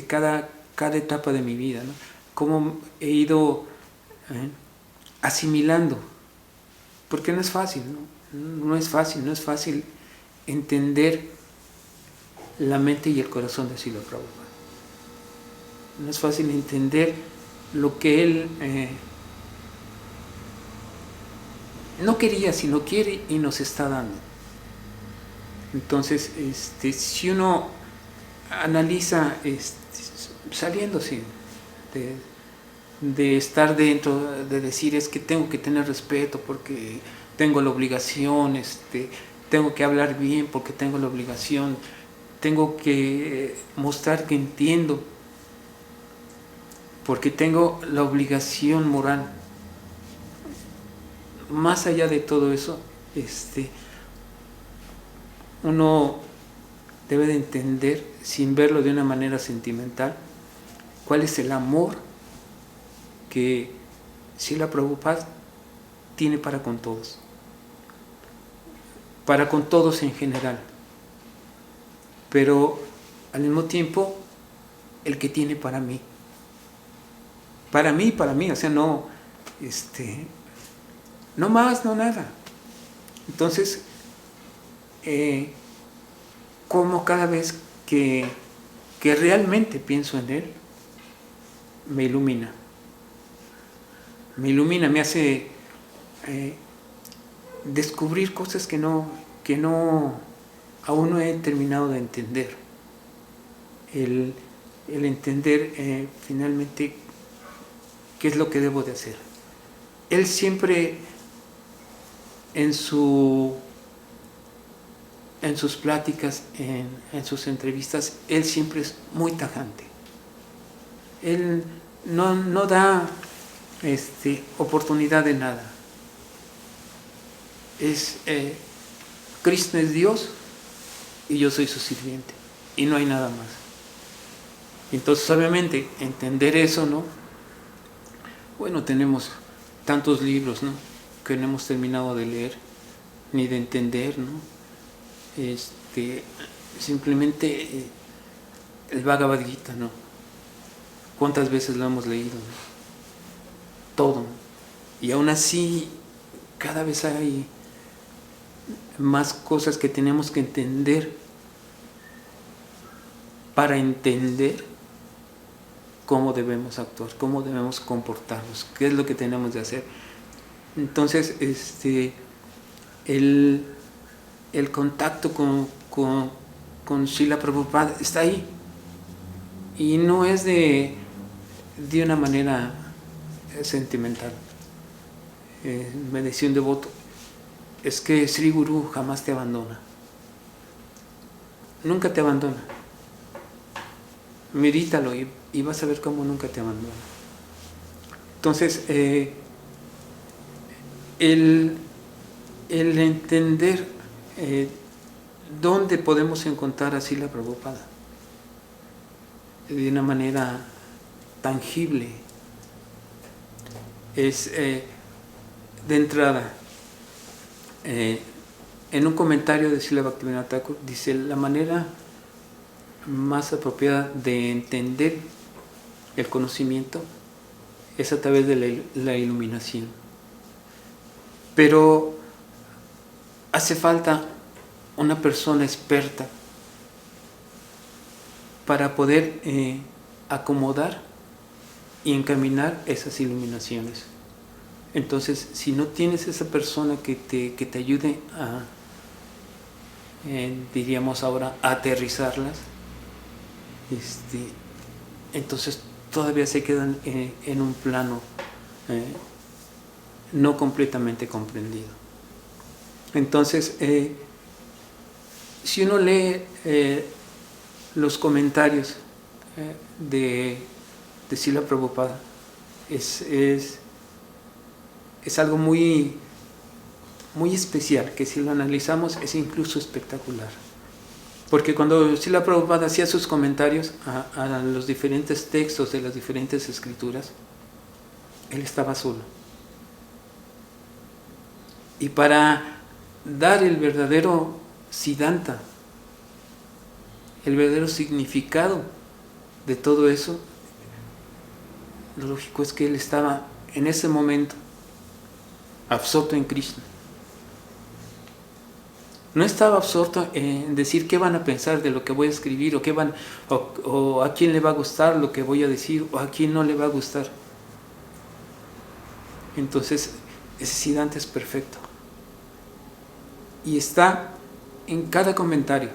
cada etapa de mi vida, ¿no? Cómo he ido asimilando, porque no es fácil, ¿no? No es fácil entender la mente y el corazón de Srila Prabhupada. No es fácil entender lo que él no quería, sino quiere y nos está dando. Entonces, si uno analiza saliéndose de estar dentro, de decir es que tengo que tener respeto porque tengo la obligación, tengo que hablar bien porque tengo la obligación, tengo que mostrar que entiendo porque tengo la obligación moral. Más allá de todo eso, uno debe de entender, sin verlo de una manera sentimental, cuál es el amor que Srila Prabhupada tiene para con todos en general, pero al mismo tiempo el que tiene para mí, o sea, no más, no nada. Entonces, como cada vez que realmente pienso en él, me ilumina, me hace descubrir cosas que aún no he terminado de entender. El entender finalmente qué es lo que debo de hacer. Él siempre en sus pláticas, en sus entrevistas, él siempre es muy tajante. Él no da oportunidad de nada. Cristo es Dios y yo soy su sirviente y no hay nada más. Entonces, obviamente, entender eso, ¿no? Bueno, tenemos tantos libros, ¿no?, que no hemos terminado de leer ni de entender, ¿no? Simplemente el Bhagavad Gita, ¿no? ¿Cuántas veces lo hemos leído, ¿no? Todo. Y aún así, cada vez hay más cosas que tenemos que entender para entender cómo debemos actuar, cómo debemos comportarnos, qué es lo que tenemos de hacer. Entonces, el contacto con Srila Prabhupada está ahí. Y no es de una manera sentimental. Me decía un devoto, es que Sri Guru jamás te abandona. Nunca te abandona. Medítalo y vas a ver cómo nunca te abandona. Entonces, el entender dónde podemos encontrar a Srila Prabhupada de una manera tangible es, de entrada, en un comentario de Srila Bhaktivinoda Thakur dice: la manera más apropiada de entender el conocimiento es a través de la iluminación, pero hace falta una persona experta para poder acomodar y encaminar esas iluminaciones. Entonces, si no tienes esa persona que te ayude a, diríamos ahora, a aterrizarlas, entonces todavía se quedan en un plano no completamente comprendido. Entonces, si uno lee los comentarios de Srila Prabhupada, es algo muy, muy especial, que si lo analizamos es incluso espectacular. Porque cuando Srila Prabhupada hacía sus comentarios a los diferentes textos de las diferentes escrituras, él estaba solo. Y para dar el verdadero Siddhanta, el verdadero significado de todo eso, lo lógico es que él estaba en ese momento absorto en Krishna. No estaba absorto en decir qué van a pensar de lo que voy a escribir, o a quién le va a gustar lo que voy a decir, o a quién no le va a gustar. Entonces, ese Siddhanta es perfecto. Y está en cada comentario.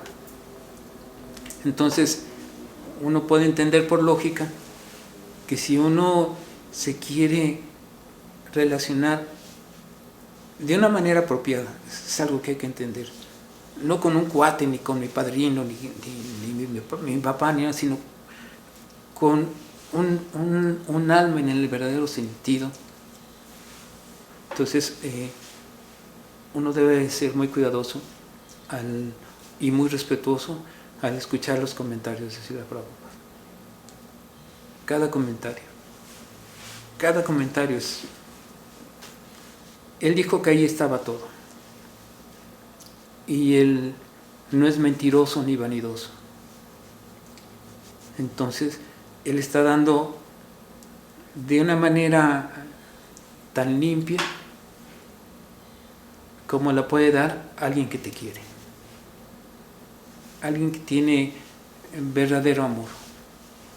Entonces, uno puede entender por lógica que si uno se quiere relacionar de una manera apropiada, es algo que hay que entender, no con un cuate, ni con mi padrino, ni mi papá, ni nada, sino con un alma en el verdadero sentido. Entonces, uno debe ser muy cuidadoso y muy respetuoso al escuchar los comentarios de Srila Prabhupada. Cada comentario es... Él dijo que ahí estaba todo. Y él no es mentiroso ni vanidoso. Entonces, él está dando de una manera tan limpia como la puede dar alguien que te quiere. Alguien que tiene verdadero amor.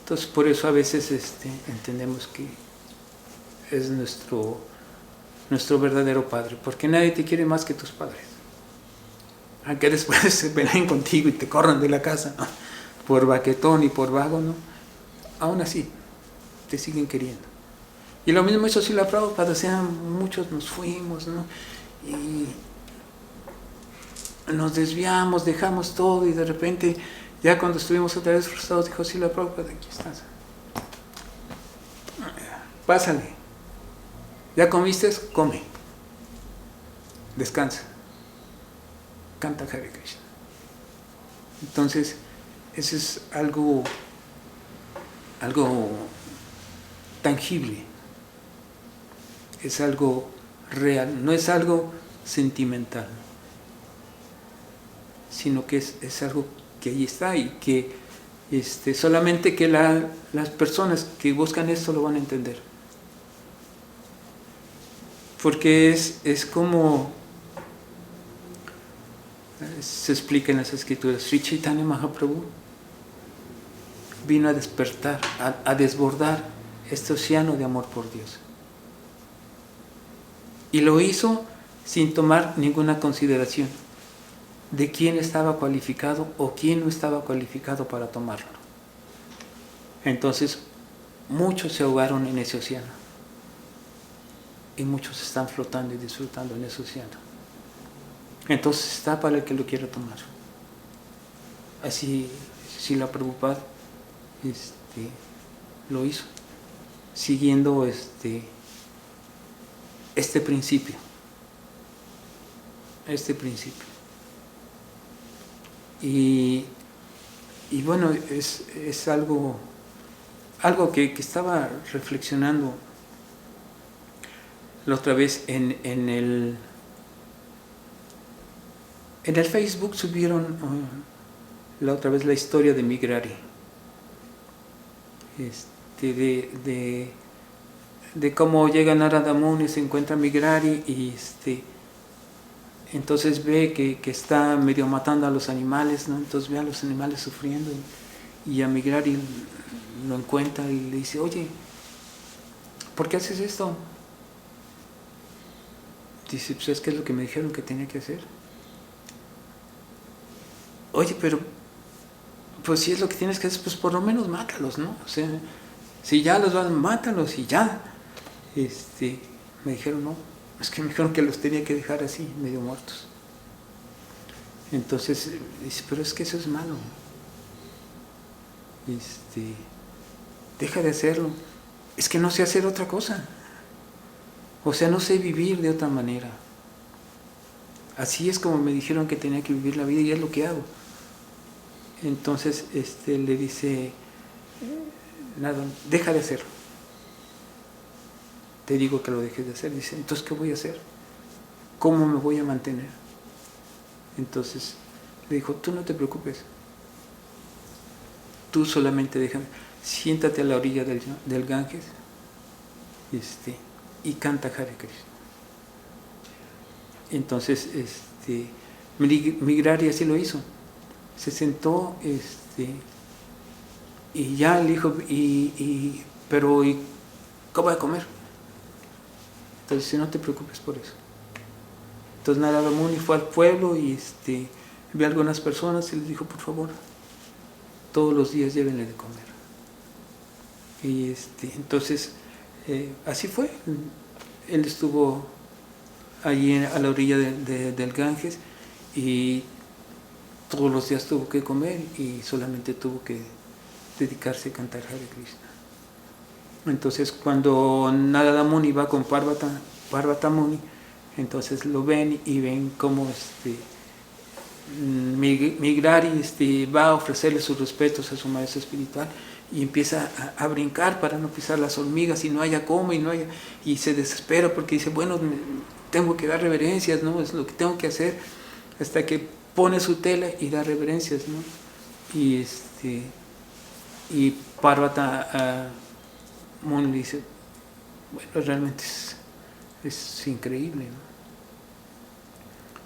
Entonces, por eso a veces entendemos que es nuestro verdadero padre, porque nadie te quiere más que tus padres. Aunque después se peleen contigo y te corran de la casa, ¿no?, por baquetón y por vago, ¿no?, aún así te siguen queriendo. Y lo mismo hizo Srila Prabhupada, o sea, muchos nos fuimos, ¿no?, y nos desviamos, dejamos todo, y de repente, ya cuando estuvimos otra vez frustrados, dijo Srila Prabhupada: aquí estás, pásale. ¿Ya comiste? Come. Descansa. Canta Hare Krishna. Entonces, eso es algo tangible. Es algo real, no es algo sentimental, sino que es algo que ahí está y que solamente que las personas que buscan esto lo van a entender. Porque es como se explica en las escrituras. Sri Chaitanya Mahaprabhu vino a despertar, a desbordar este océano de amor por Dios. Y lo hizo sin tomar ninguna consideración de quién estaba cualificado o quién no estaba cualificado para tomarlo. Entonces, muchos se ahogaron en ese océano. Y muchos están flotando y disfrutando en ese océano. Entonces está para el que lo quiera tomar. Así Srila Prabhupada lo hizo, siguiendo este principio. Y bueno, es algo que estaba reflexionando la otra vez en el Facebook. Subieron la otra vez la historia de Migrari, de cómo llega Narada Muni, se encuentra Migrari y entonces ve que está medio matando a los animales, ¿no? Entonces ve a los animales sufriendo y a Migrari lo encuentra y le dice: oye, ¿por qué haces esto? Dice: pues es que es lo que me dijeron que tenía que hacer. Oye, pero pues si es lo que tienes que hacer, pues por lo menos mátalos, ¿no? O sea, si ya los van, mátalos y ya. Me dijeron: no, es que me dijeron que los tenía que dejar así, medio muertos. Entonces dice: pero es que eso es malo. Deja de hacerlo. Es que no sé hacer otra cosa. O sea, no sé vivir de otra manera. Así es como me dijeron que tenía que vivir la vida y es lo que hago. Entonces le dice: nada, deja de hacerlo. Te digo que lo dejes de hacer. Dice: entonces, ¿qué voy a hacer? ¿Cómo me voy a mantener? Entonces le dijo: tú no te preocupes. Tú solamente déjame. Siéntate a la orilla del Ganges y canta Hare Krishna. Entonces Migrari así lo hizo. Se sentó y ya le dijo: pero ¿cómo voy a comer? Entonces dice: no te preocupes por eso. Entonces Narada Muni fue al pueblo y vio a algunas personas y les dijo: por favor, todos los días llévenle de comer. Y entonces así fue. Él estuvo allí a la orilla del Ganges y todos los días tuvo que comer y solamente tuvo que dedicarse a cantar Hare Krishna. Entonces cuando Narada Muni va con Parvata Muni, entonces lo ven y ven cómo Migrari va a ofrecerle sus respetos a su maestro espiritual y empieza a brincar para no pisar las hormigas y no haya cómo y se desespera porque dice: bueno, tengo que dar reverencias, ¿no? Es lo que tengo que hacer, hasta que pone su tela y da reverencias, ¿no? Y Parvata Muni le dice: bueno, realmente es increíble, ¿no?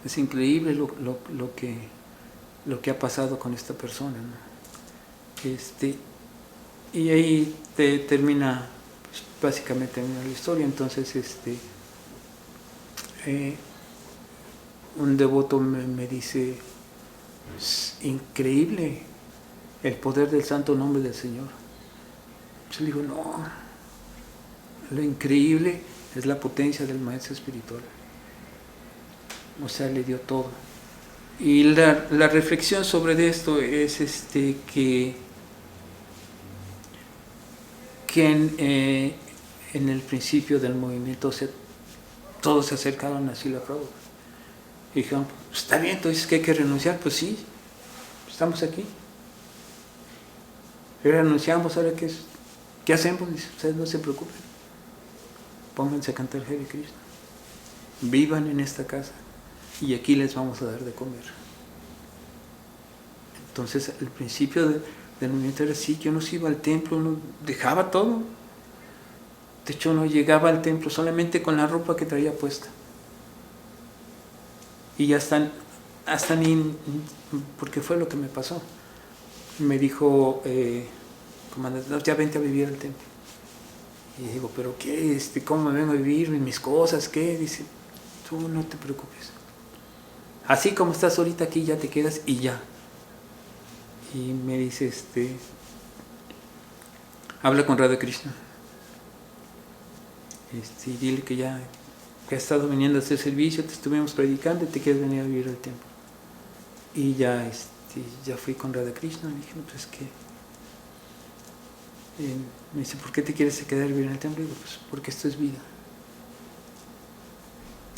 Es increíble lo que ha pasado con esta persona, ¿no? Y ahí termina, pues, básicamente termina la historia. Entonces un devoto me dice: es increíble el poder del santo nombre del Señor. Yo le digo: no, lo increíble es la potencia del maestro espiritual. O sea, le dio todo. Y la reflexión sobre esto es que en el principio del movimiento todos se acercaron a Srila Prabhupada. Y dijeron, pues, está bien, tú dices que hay que renunciar, pues sí, estamos aquí. Renunciamos, ahora ¿qué hacemos? Dice, ustedes no se preocupen, pónganse a cantar Hare Krishna, vivan en esta casa y aquí les vamos a dar de comer. Entonces, al principio del movimiento era así, yo no se iba al templo, uno dejaba todo. De hecho, uno llegaba al templo solamente con la ropa que traía puesta. Y hasta ni, porque fue lo que me pasó. Me dijo, comandante, no, ya vente a vivir al templo. Y digo, ¿pero qué? ¿Cómo me vengo a vivir? ¿Mis cosas? ¿Qué? Dice, tú no te preocupes. Así como estás ahorita aquí, ya te quedas y ya. Y me dice, habla con Radha Krishna. Y dile que ya ha estado viniendo a hacer servicio, te estuvimos predicando y te quieres venir a vivir al templo. Y ya, ya fui con Radha Krishna, me dije, no, pues que me dice, ¿por qué te quieres quedar a vivir en el templo? Y digo, pues porque esto es vida.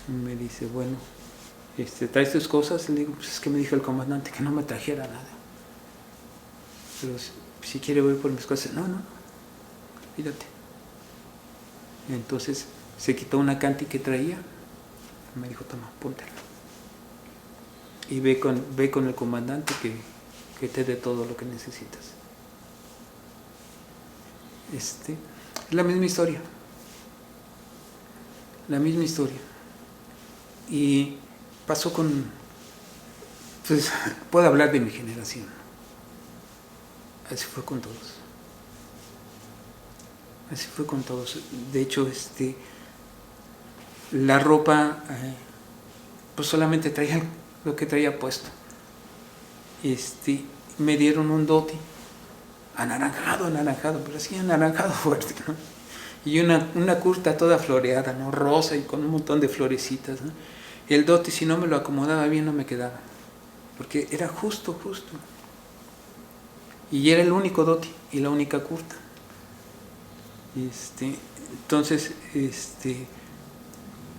Y me dice, bueno, ¿traes tus cosas? Y le digo, pues es que me dijo el comandante que no me trajera nada. Pero si quiere voy por mis cosas. No, olvídate. Entonces se quitó una canti que traía, me dijo, toma, póntela. Y ve con el comandante que te dé todo lo que necesitas. Es la misma historia. La misma historia. Y pasó pues puedo hablar de mi generación. Así fue con todos. Así fue con todos. De hecho, la ropa, pues solamente traía lo que traía puesto. Me dieron un dhoti, anaranjado, pero así anaranjado fuerte, ¿no? Y una kurta toda floreada, ¿no? Rosa y con un montón de florecitas, ¿no? El dhoti, si no me lo acomodaba bien, no me quedaba, porque era justo. Y era el único dhoti y la única kurta. Entonces,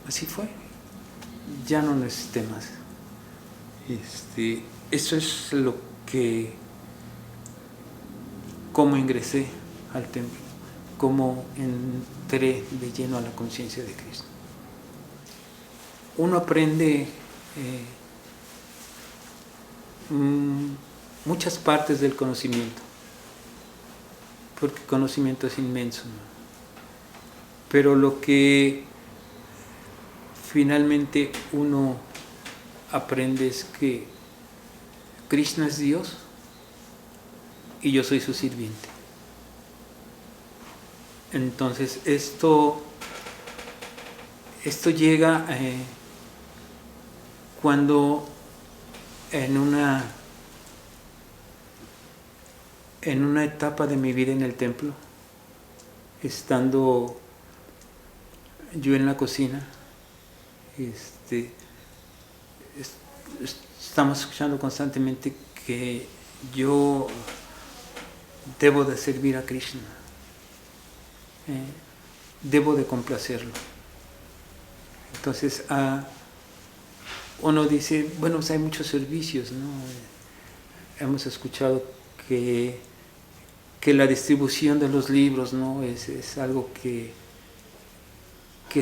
así fue. Ya no necesité más. Eso es cómo ingresé al templo, cómo entré de lleno a la conciencia de Cristo. Uno aprende muchas partes del conocimiento, porque el conocimiento es inmenso, ¿no? Pero lo que finalmente uno aprende es que Krishna es Dios y yo soy su sirviente. Entonces esto llega cuando en una etapa de mi vida en el templo, estando yo en la cocina, estamos escuchando constantemente que yo debo de servir a Krishna, debo de complacerlo. Entonces uno dice, bueno, pues hay muchos servicios, ¿no? Hemos escuchado que la distribución de los libros, ¿no? es algo que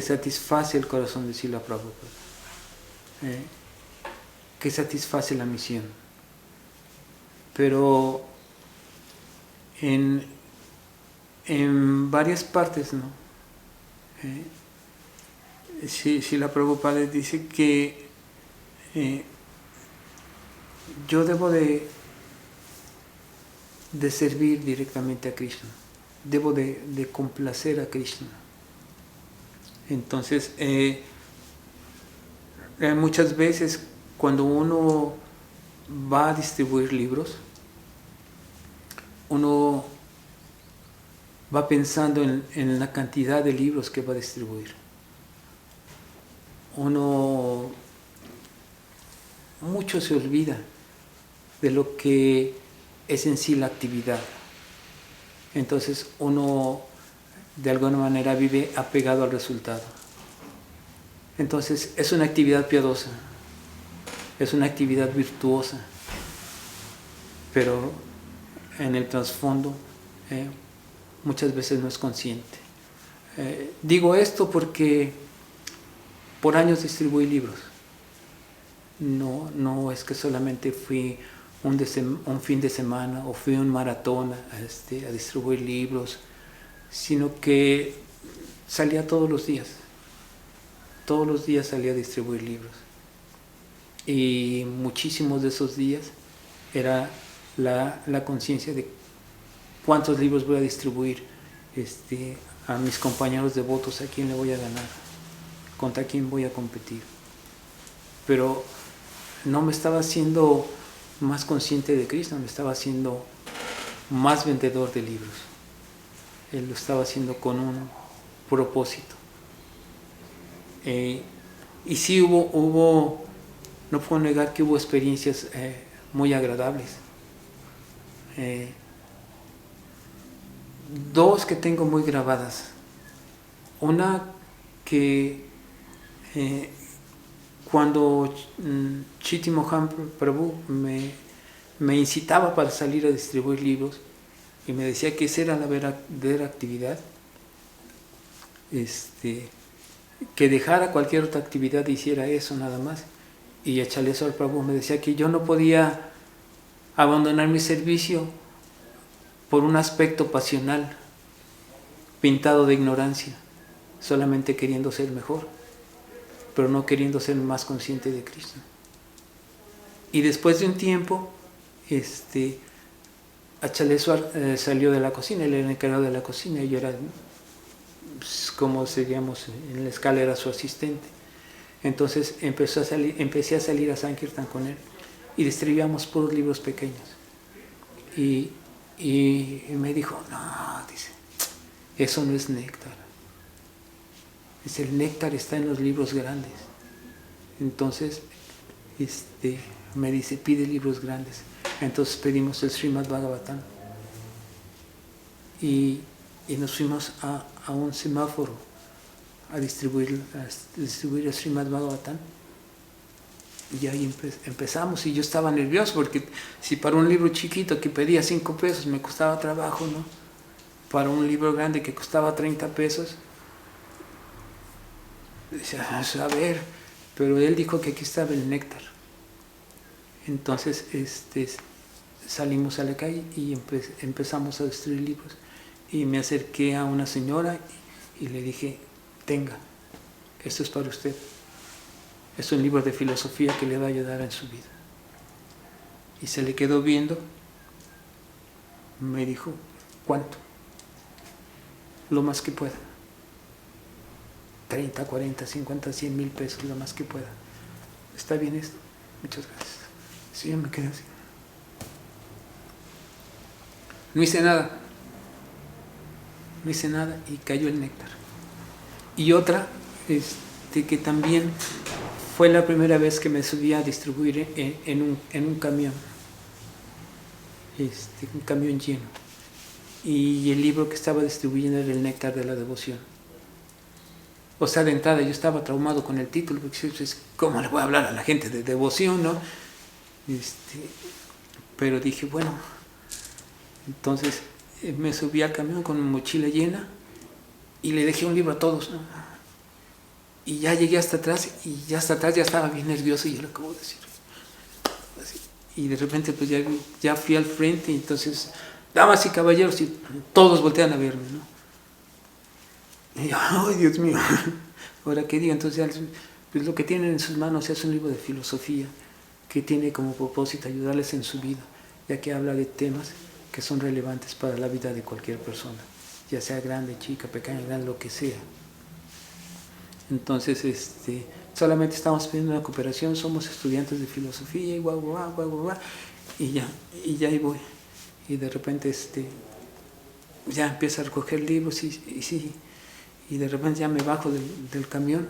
satisface el corazón de Srila Prabhupada, que satisface la misión. Pero en varias partes, ¿no? Srila Prabhupada dice que yo debo de servir directamente a Krishna, debo de complacer a Krishna. Entonces, muchas veces cuando uno va a distribuir libros, uno va pensando en la cantidad de libros que va a distribuir. Mucho se olvida de lo que es en sí la actividad. Entonces uno de alguna manera vive apegado al resultado. Entonces es una actividad piadosa, es una actividad virtuosa, pero en el trasfondo muchas veces no es consciente. Digo esto porque por años distribuí libros. No es que solamente fui un fin de semana o fui un maratón a distribuir libros, sino que salía todos los días. Todos los días salía a distribuir libros. Y muchísimos de esos días era la conciencia de cuántos libros voy a distribuir, a mis compañeros devotos, a quién le voy a ganar, contra quién voy a competir. Pero no me estaba haciendo más consciente de Krishna, me estaba haciendo más vendedor de libros. Él lo estaba haciendo con un propósito. Y sí hubo, no puedo negar que hubo experiencias muy agradables. Dos que tengo muy grabadas. Una que cuando Chiti Mohan Prabhu me incitaba para salir a distribuir libros y me decía que esa era la verdadera actividad, que dejara cualquier otra actividad e hiciera eso nada más. Y Achaleswar Prabhu me decía que yo no podía abandonar mi servicio por un aspecto pasional, pintado de ignorancia, solamente queriendo ser mejor, pero no queriendo ser más consciente de Krishna. Y después de un tiempo, Achaleswar salió de la cocina, él era el encargado de la cocina, y yo era, como seríamos en la escala, era su asistente. Entonces empecé a salir a Sankirtan con él y distribuíamos puros libros pequeños. Y me dijo, no, dice, eso no es néctar. Dice, el néctar está en los libros grandes. Entonces, me dice, pide libros grandes. Entonces pedimos el Srimad Bhagavatam. Y nos fuimos a un semáforo a distribuir el Srimad Bhagavatam. Y ahí empezamos, y yo estaba nervioso porque si para un libro chiquito que pedía 5 pesos me costaba trabajo, ¿no? Para un libro grande que costaba 30 pesos, decía, a ver, pero él dijo que aquí estaba el néctar. Entonces salimos a la calle y empezamos a distribuir libros. Y me acerqué a una señora y le dije, tenga, esto es para usted. Es un libro de filosofía que le va a ayudar en su vida. Y se le quedó viendo. Me dijo, ¿cuánto? Lo más que pueda. 30, 40, 50, 100 mil pesos, lo más que pueda. ¿Está bien esto? Muchas gracias. Sí, yo me quedé así. No hice nada. No hice nada y cayó el néctar. Y otra, que también fue la primera vez que me subí a distribuir en un camión, un camión lleno. Y el libro que estaba distribuyendo era el Néctar de la Devoción. O sea, de entrada yo estaba traumado con el título, porque ¿cómo le voy a hablar a la gente de devoción, no? Pero dije, bueno, entonces me subí al camión con mi mochila llena y le dejé un libro a todos, ¿no? Y ya llegué hasta atrás, y ya hasta atrás ya estaba bien nervioso, y yo le acabo de decir. Así. Y de repente pues ya fui al frente, y entonces, damas y caballeros, y todos voltean a verme, ¿no? Y yo, ¡ay, Dios mío! ¿Ahora qué digo? Entonces, pues lo que tienen en sus manos es un libro de filosofía que tiene como propósito ayudarles en su vida, ya que habla de temas que son relevantes para la vida de cualquier persona, ya sea grande, chica, pequeña, grande, lo que sea. Entonces, solamente estamos pidiendo una cooperación, somos estudiantes de filosofía, y y ya ahí voy. Y de repente, ya empiezo a recoger libros, y de repente ya me bajo del camión.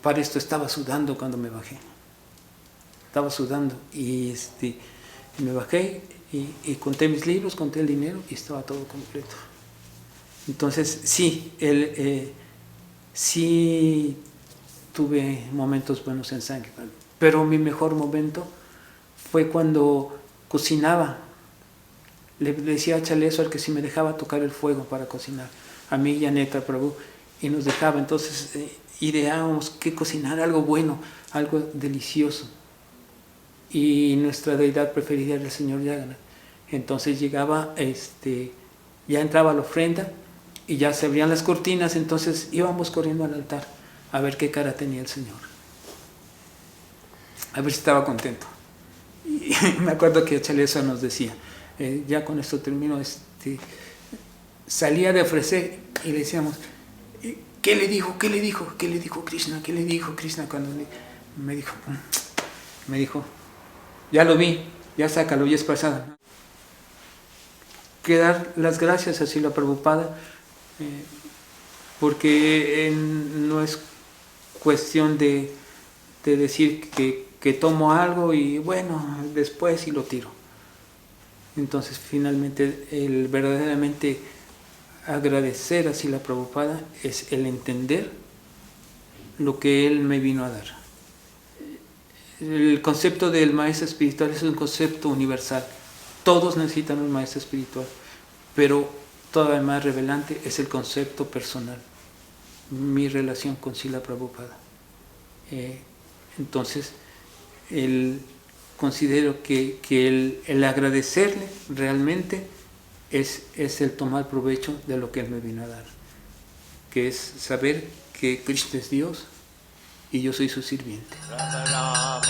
Para esto estaba sudando cuando me bajé. Estaba sudando, y me bajé, y conté mis libros, conté el dinero, y estaba todo completo. Entonces, sí, sí tuve momentos buenos en Sankirtan, pero mi mejor momento fue cuando cocinaba. Le decía a Chaleso al que si me dejaba tocar el fuego para cocinar, a mí y a Neta Prabhu, y nos dejaba. Entonces ideábamos que cocinar algo bueno, algo delicioso. Y nuestra deidad preferida era el señor Jagannath. Entonces llegaba, ya entraba la ofrenda y ya se abrían las cortinas, entonces íbamos corriendo al altar a ver qué cara tenía el Señor, a ver si estaba contento. Y me acuerdo que Chalesa nos decía, ya con esto termino, salía de ofrecer y le decíamos, ¿qué le dijo? ¿Qué le dijo? ¿Qué le dijo Krishna? ¿Qué le dijo Krishna? Cuando me dijo, ya lo vi, ya sácalo, ya es pasado. Que dar las gracias a Srila Prabhupada, porque no es cuestión de decir que tomo algo y bueno, después y lo tiro. Entonces finalmente el verdaderamente agradecer a Srila Prabhupada es el entender lo que él me vino a dar. El concepto del maestro espiritual es un concepto universal. Todos necesitan un maestro espiritual, pero todavía más revelante es el concepto personal, mi relación con Srila Prabhupada. Entonces, considero que el agradecerle realmente es el tomar provecho de lo que él me vino a dar, que es saber que Krishna es Dios y yo soy su sirviente. Rama Rama